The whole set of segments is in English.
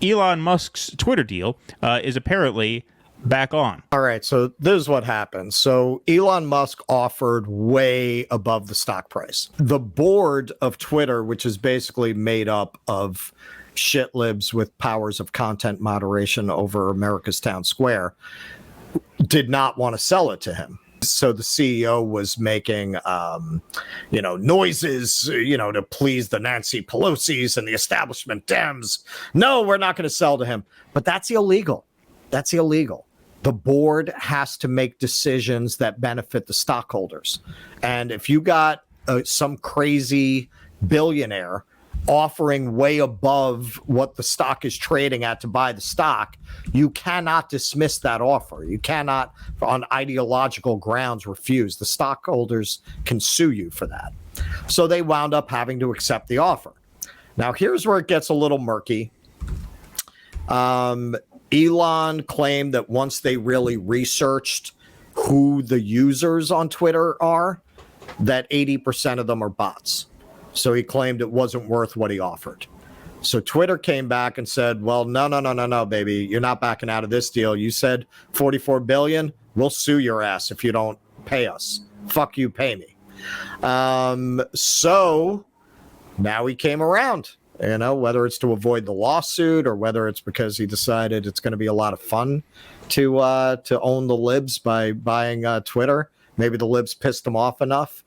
Elon Musk's Twitter deal is apparently back on. All right, so this is what happened. So Elon Musk offered way above the stock price. The board of Twitter, which is basically made up of shit libs with powers of content moderation over America's town square, did not want to sell it to him. So the CEO was making, noises, to please the Nancy Pelosi's and the establishment Dems. No, we're not going to sell to him. But that's illegal. That's illegal. The board has to make decisions that benefit the stockholders. And if you got some crazy billionaire offering way above what the stock is trading at to buy the stock, you cannot dismiss that offer. You cannot, on ideological grounds, refuse. The stockholders can sue you for that. So they wound up having to accept the offer. Now, here's where it gets a little murky. Elon claimed that once they really researched who the users on Twitter are, that 80% of them are bots. So he claimed it wasn't worth what he offered. So Twitter came back and said, well, no, baby. You're not backing out of this deal. You said $44 billion. We'll sue your ass if you don't pay us. Fuck you, pay me. So now he came around, whether it's to avoid the lawsuit or whether it's because he decided it's going to be a lot of fun to own the libs by buying Twitter. Maybe the libs pissed him off enough.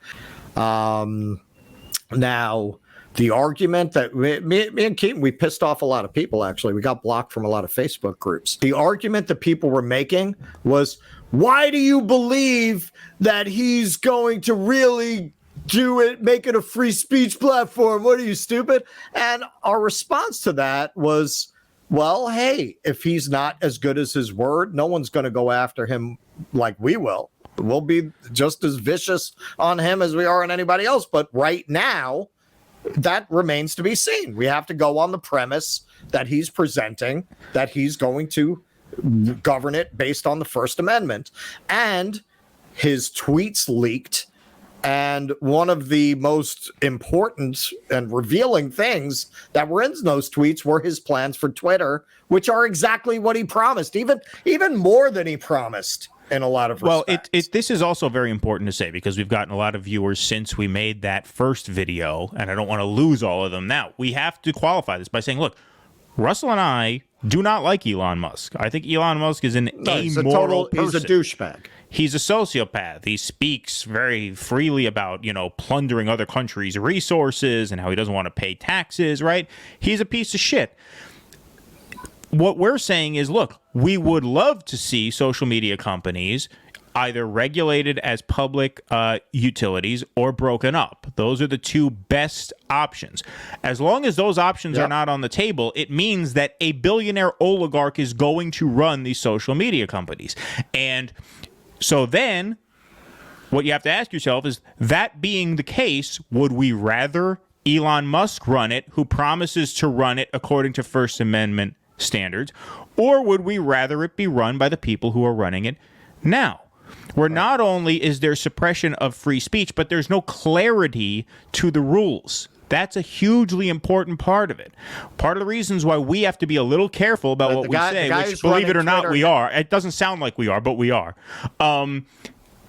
Now, the argument that me and Keaton, we pissed off a lot of people, actually. We got blocked from a lot of Facebook groups. The argument that people were making was, why do you believe that he's going to really do it, make it a free speech platform? What are you, stupid? And our response to that was, well, hey, if he's not as good as his word, no one's going to go after him like we will. We'll be just as vicious on him as we are on anybody else. But right now, that remains to be seen. We have to go on the premise that he's presenting, that he's going to govern it based on the First Amendment. And his tweets leaked. And one of the most important and revealing things that were in those tweets were his plans for Twitter, which are exactly what he promised, even more than he promised. In a lot of respects. Well, this is also very important to say because we've gotten a lot of viewers since we made that first video, and I don't want to lose all of them. Now, we have to qualify this by saying, look, Russell and I do not like Elon Musk. I think Elon Musk is an amoral person. He's a douchebag. He's a sociopath. He speaks very freely about, plundering other countries' resources and how he doesn't want to pay taxes, right? He's a piece of shit. What we're saying is, look, we would love to see social media companies either regulated as public utilities or broken up. Those are the two best options. As long as those options are not on the table, it means that a billionaire oligarch is going to run these social media companies. And so then what you have to ask yourself is, that being the case, would we rather Elon Musk run it, who promises to run it according to First Amendment standards, or would we rather it be run by the people who are running it now, where not only is there suppression of free speech, but there's no clarity to the rules? That's a hugely important part of it. Part of the reasons why we have to be a little careful about what we say, which, believe it or not, we are. It doesn't sound like we are, but we are.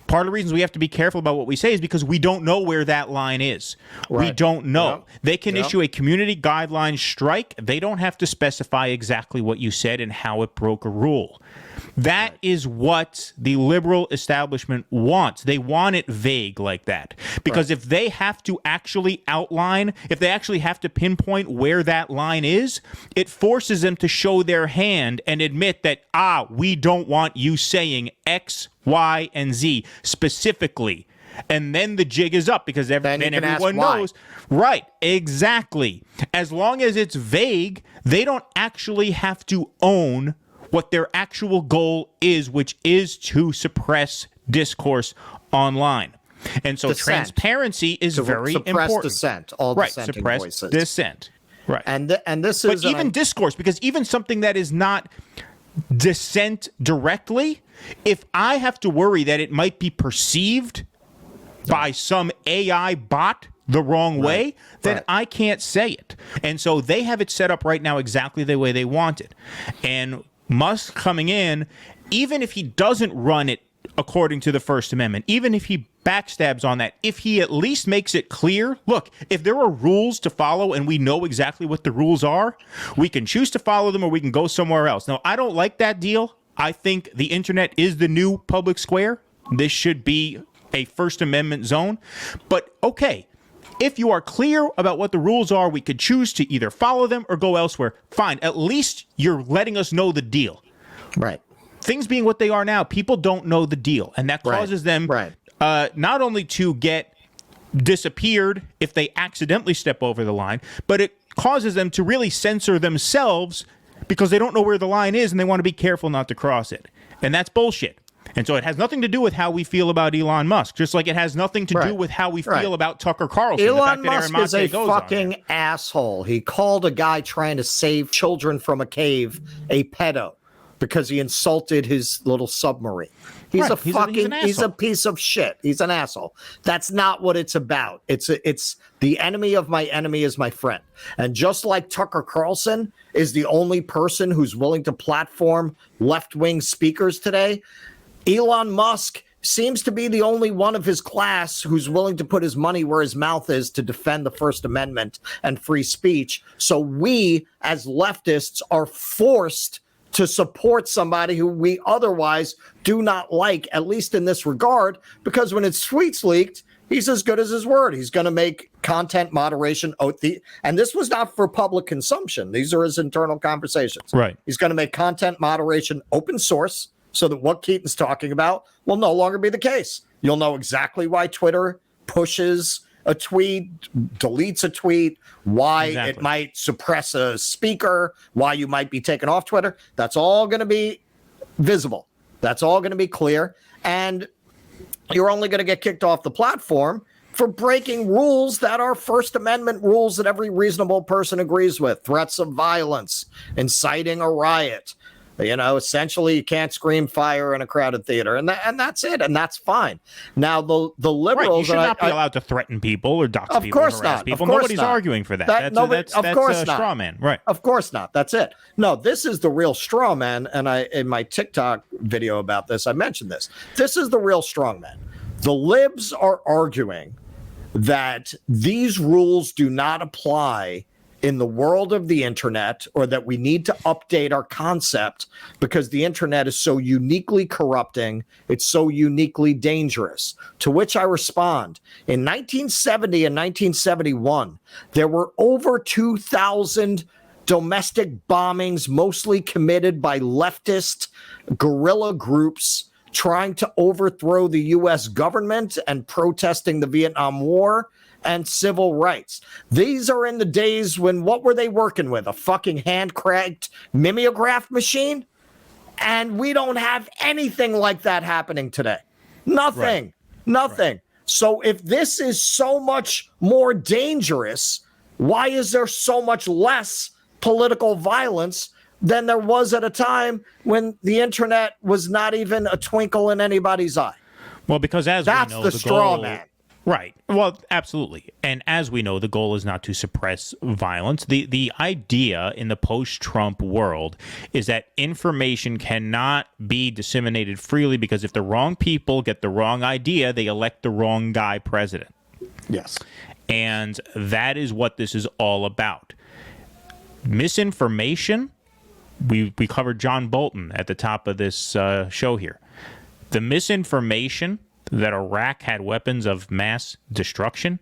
Part of the reasons we have to be careful about what we say is because we don't know where that line is. Right. We don't know. Yep. They can issue a community guideline strike. They don't have to specify exactly what you said and how it broke a rule. That is what the liberal establishment wants. They want it vague like that. Because if they have to actually outline, if they actually have to pinpoint where that line is, it forces them to show their hand and admit that, we don't want you saying X, Y, and Z specifically. And then the jig is up because then everyone knows. Right, exactly. As long as it's vague, they don't actually have to own what their actual goal is, which is to suppress discourse online. And so transparency is very important. Suppress dissent, all dissenting voices. Suppress dissent. Right. And this is... But even discourse, because even something that is not dissent directly, if I have to worry that it might be perceived by some AI bot the wrong way, then Right. I can't say it. And so they have it set up right now exactly the way they want it. And Musk coming in, even if he doesn't run it according to the First Amendment, even if he backstabs on that, if he at least makes it clear, look, if there are rules to follow and we know exactly what the rules are, we can choose to follow them or we can go somewhere else. Now, I don't like that deal. I think the internet is the new public square. This should be a First Amendment zone. But okay, if you are clear about what the rules are, we could choose to either follow them or go elsewhere. Fine. At least you're letting us know the deal. Right. Things being what they are now, people don't know the deal. And that causes them not only to get disappeared if they accidentally step over the line, but it causes them to really censor themselves because they don't know where the line is and they want to be careful not to cross it. And that's bullshit. And so it has nothing to do with how we feel about Elon Musk, just like it has nothing to do with how we feel about Tucker Carlson. Elon Musk is a fucking asshole. He called a guy trying to save children from a cave a pedo because he insulted his little submarine. He's a fucking, he's a piece of shit. He's an asshole. That's not what it's about. It's the enemy of my enemy is my friend. And just like Tucker Carlson is the only person who's willing to platform left-wing speakers today, Elon Musk seems to be the only one of his class who's willing to put his money where his mouth is to defend the First Amendment and free speech. So we, as leftists, are forced to support somebody who we otherwise do not like, at least in this regard, because when his tweets leaked, he's as good as his word. He's going to make content moderation. And this was not for public consumption. These are his internal conversations. Right. He's going to make content moderation open source so that what Keaton's talking about will no longer be the case. You'll know exactly why Twitter pushes a tweet, deletes a tweet, why it might suppress a speaker, why you might be taken off Twitter. That's all going to be visible. That's all going to be clear. And you're only going to get kicked off the platform for breaking rules that are First Amendment rules that every reasonable person agrees with. Threats of violence, inciting a riot. You know, essentially, you can't scream fire in a crowded theater, and that's it, and that's fine. Now, the liberals, right, you should not be allowed to threaten people or dox people. Of course or harass not. people. Of course Nobody's not. arguing for that. That's a straw man, right? Of course not. That's it. No, this is the real straw man, and in my TikTok video about this, I mentioned this. This is the real strong man. The libs are arguing that these rules do not apply in the world of the internet, or that we need to update our concept because the internet is so uniquely corrupting, it's so uniquely dangerous. To which I respond, in 1970 and 1971, there were over 2,000 domestic bombings, mostly committed by leftist guerrilla groups trying to overthrow the U.S. government and protesting the Vietnam War and civil rights. These are in the days when, what were they working with? A fucking hand-cranked mimeograph machine? And we don't have anything like that happening today. Nothing. Right. Nothing. Right. So if this is so much more dangerous, why is there so much less political violence than there was at a time when the internet was not even a twinkle in anybody's eye? Well, because as that's we know, the straw man. Right. Well, absolutely. And as we know, the goal is not to suppress violence. The idea in the post-Trump world is that information cannot be disseminated freely because if the wrong people get the wrong idea, they elect the wrong guy president. Yes. And that is what this is all about. Misinformation. We covered John Bolton at the top of this show here. The misinformation that Iraq had weapons of mass destruction,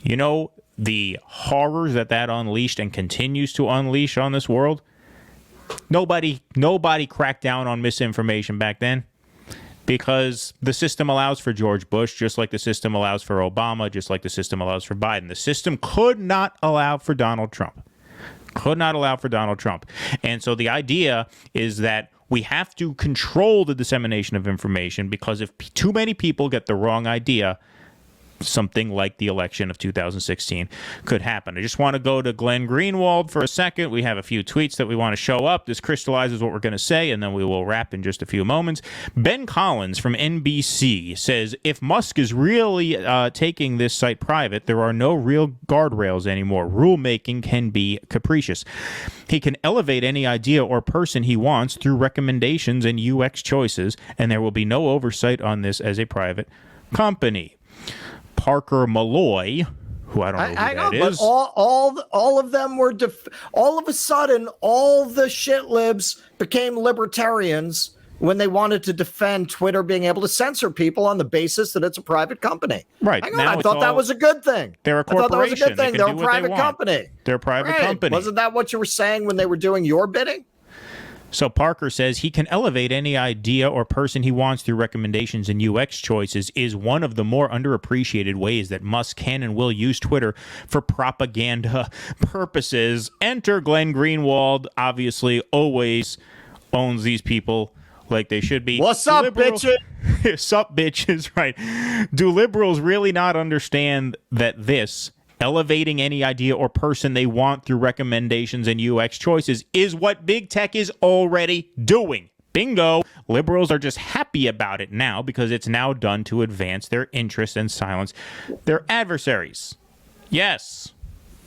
you know, the horrors that unleashed and continues to unleash on this world. Nobody cracked down on misinformation back then because the system allows for George Bush, just like the system allows for Obama, just like the system allows for Biden. The system could not allow for Donald Trump. Could not allow for Donald Trump. And so the idea is that we have to control the dissemination of information because if too many people get the wrong idea, something like the election of 2016 could happen. I just want to go to Glenn Greenwald for a second. We have a few tweets that we want to show up. This crystallizes what we're going to say, and then we will wrap in just a few moments. Ben Collins from NBC says, if Musk is really taking this site private, there are no real guardrails anymore. Rulemaking can be capricious. He can elevate any idea or person he wants through recommendations and UX choices, and there will be no oversight on this as a private company. Parker Malloy, who I don't know who that is. But all of them were all of a sudden all the shit libs became libertarians when they wanted to defend Twitter being able to censor people on the basis that it's a private company. Right. I thought that was a good thing. They're a corporation. I thought that was a good thing. They're a private company. They're a private company. Wasn't that what you were saying when they were doing your bidding? So Parker says he can elevate any idea or person he wants through recommendations and UX choices is one of the more underappreciated ways that Musk can and will use Twitter for propaganda purposes. Enter Glenn Greenwald, obviously always owns these people like they should be. What's up, bitches? Sup, bitches, right. Do liberals really not understand that this elevating any idea or person they want through recommendations and UX choices is what big tech is already doing? Bingo. Liberals are just happy about it now because it's now done to advance their interests and silence their adversaries. Yes.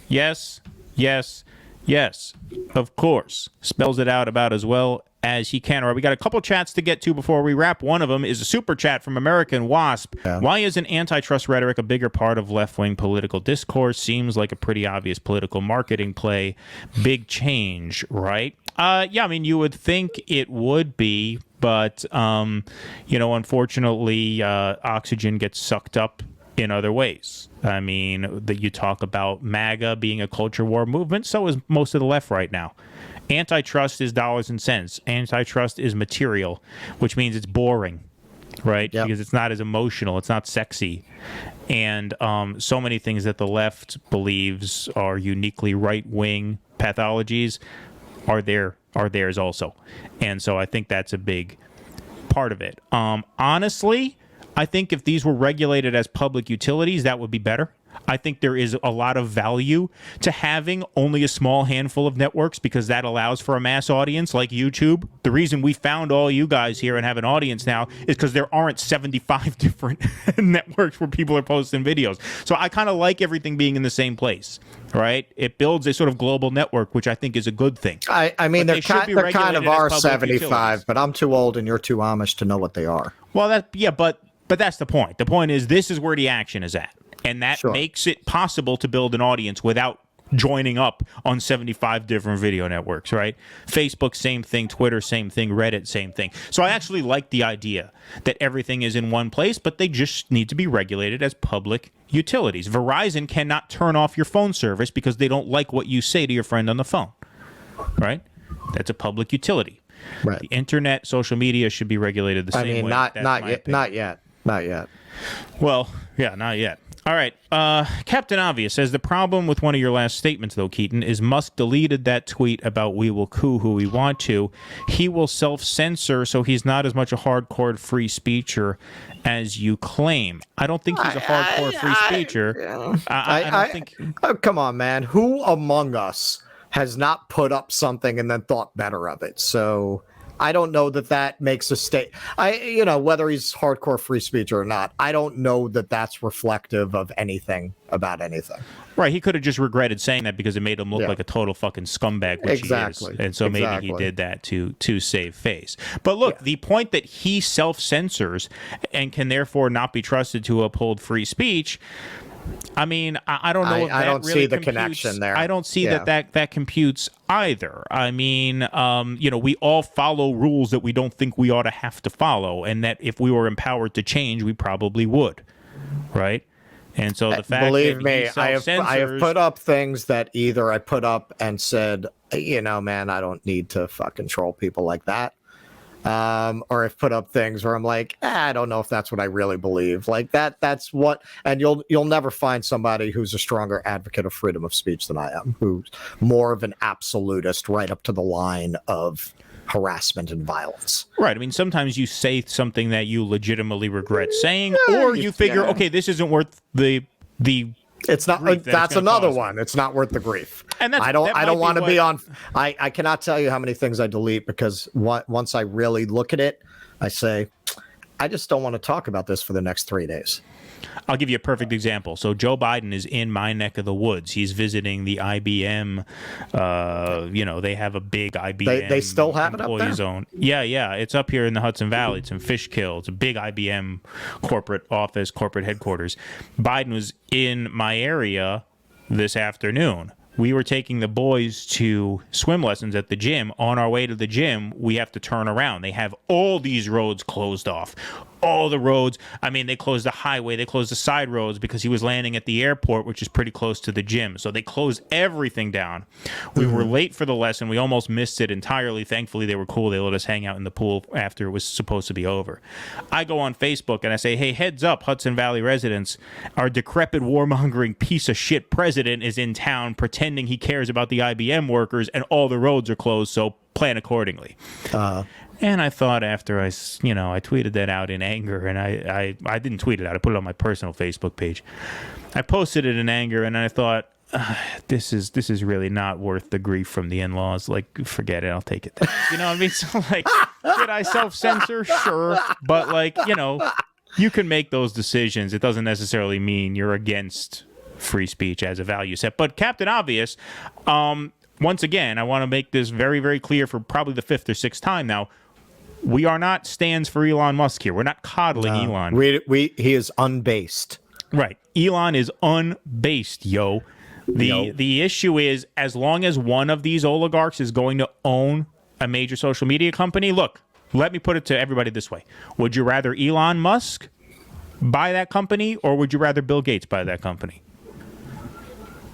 Yes. Yes. Yes. Of course. Spells it out about as well as he can. All right, we got a couple chats to get to before we wrap. One of them is a super chat from American Wasp. Yeah. Why isn't antitrust rhetoric a bigger part of left-wing political discourse? Seems like a pretty obvious political marketing play. Big change, right? Yeah, I mean, you would think it would be, but, unfortunately, oxygen gets sucked up in other ways. I mean, that you talk about MAGA being a culture war movement, so is most of the left right now. Antitrust is dollars and cents. Antitrust is material, which means it's boring, right? Yep. Because it's not as emotional. It's not sexy. And so many things that the left believes are uniquely right-wing pathologies are theirs also. And so I think that's a big part of it. Honestly, I think if these were regulated as public utilities, that would be better. I think there is a lot of value to having only a small handful of networks because that allows for a mass audience like YouTube. The reason we found all you guys here and have an audience now is because there aren't 75 different networks where people are posting videos. So I kind of like everything being in the same place, right? It builds a sort of global network, which I think is a good thing. I mean, they're kind of are 75, utilities. But I'm too old and you're too Amish to know what they are. Well, but that's the point. The point is this is where the action is at. And that makes it possible to build an audience without joining up on 75 different video networks, right? Facebook, same thing. Twitter, same thing. Reddit, same thing. So I actually like the idea that everything is in one place, but they just need to be regulated as public utilities. Verizon cannot turn off your phone service because they don't like what you say to your friend on the phone, right? That's a public utility. Right. The internet, social media should be regulated the same way. Not yet. Well, yeah, not yet. All right. Captain Obvious says the problem with one of your last statements, though, Keaton, is Musk deleted that tweet about we will coup who we want to. He will self-censor, so he's not as much a hardcore free speecher as you claim. I don't think he's a hardcore free speecher. I don't think. Oh, come on, man. Who among us has not put up something and then thought better of it? So I don't know that makes a state. Whether he's hardcore free speech or not, I don't know that that's reflective of anything about anything. Right. He could have just regretted saying that because it made him look like a total fucking scumbag, which he is. And so maybe he did that to save face. But look, the point that he self-censors and can therefore not be trusted to uphold free speech, I mean, I don't know if that I don't really see the computes. connection there. I don't see that computes either. I mean, we all follow rules that we don't think we ought to have to follow, and that if we were empowered to change, we probably would, right? And so the fact believe that me, I have put up things that either I put up and said, man, I don't need to fucking troll people like that. Or I've put up things where I'm like, I don't know if that's what I really believe. Like that's what, and you'll never find somebody who's a stronger advocate of freedom of speech than I am, who's more of an absolutist right up to the line of harassment and violence. Right. I mean, sometimes you say something that you legitimately regret saying, or you figure, okay, this isn't worth the it's not. That's another one. It's not worth the grief. And that's, I don't want to be on. I cannot tell you how many things I delete because once I really look at it, I say, I just don't want to talk about this for the next 3 days. I'll give you a perfect example. So Joe Biden is in my neck of the woods. He's visiting the IBM. They have a big IBM. They still have it up there? Zone. Yeah. It's up here in the Hudson Valley. It's in Fishkill. It's a big IBM corporate office, corporate headquarters. Biden was in my area this afternoon. We were taking the boys to swim lessons at the gym. On our way to the gym, we have to turn around. They have all these roads closed off. All the roads. I mean, they closed the highway. They closed the side roads because he was landing at the airport, which is pretty close to the gym. So they closed everything down. We were late for the lesson. We almost missed it entirely. Thankfully, they were cool. They let us hang out in the pool after it was supposed to be over. I go on Facebook and I say, hey, heads up, Hudson Valley residents. Our decrepit warmongering piece of shit president is in town pretending he cares about the IBM workers and all the roads are closed, so plan accordingly. And I thought after I tweeted that out in anger, and I didn't tweet it out. I put it on my personal Facebook page. I posted it in anger, and I thought, this is really not worth the grief from the in-laws. Like, forget it. I'll take it. You know what I mean? So, like, did I self-censor? Sure. But, like, you can make those decisions. It doesn't necessarily mean you're against free speech as a value set. But Captain Obvious, once again, I want to make this very, very clear for probably the 5th or 6th time now. We are not stands for Elon Musk here. We're not coddling Elon. He is unbased. Right. Elon is unbased, yo. The issue is, as long as one of these oligarchs is going to own a major social media company, look, let me put it to everybody this way. Would you rather Elon Musk buy that company, or would you rather Bill Gates buy that company?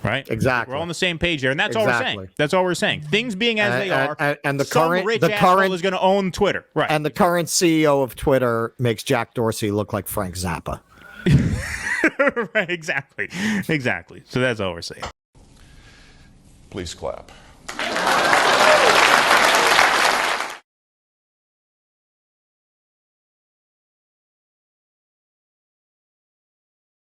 Right? Exactly. We're all on the same page there, and that's all we're saying. That's all we're saying. Things being as they are, and the some current rich asshole is going to own Twitter. Right. And the current CEO of Twitter makes Jack Dorsey look like Frank Zappa. Right, exactly. So that's all we're saying. Please clap.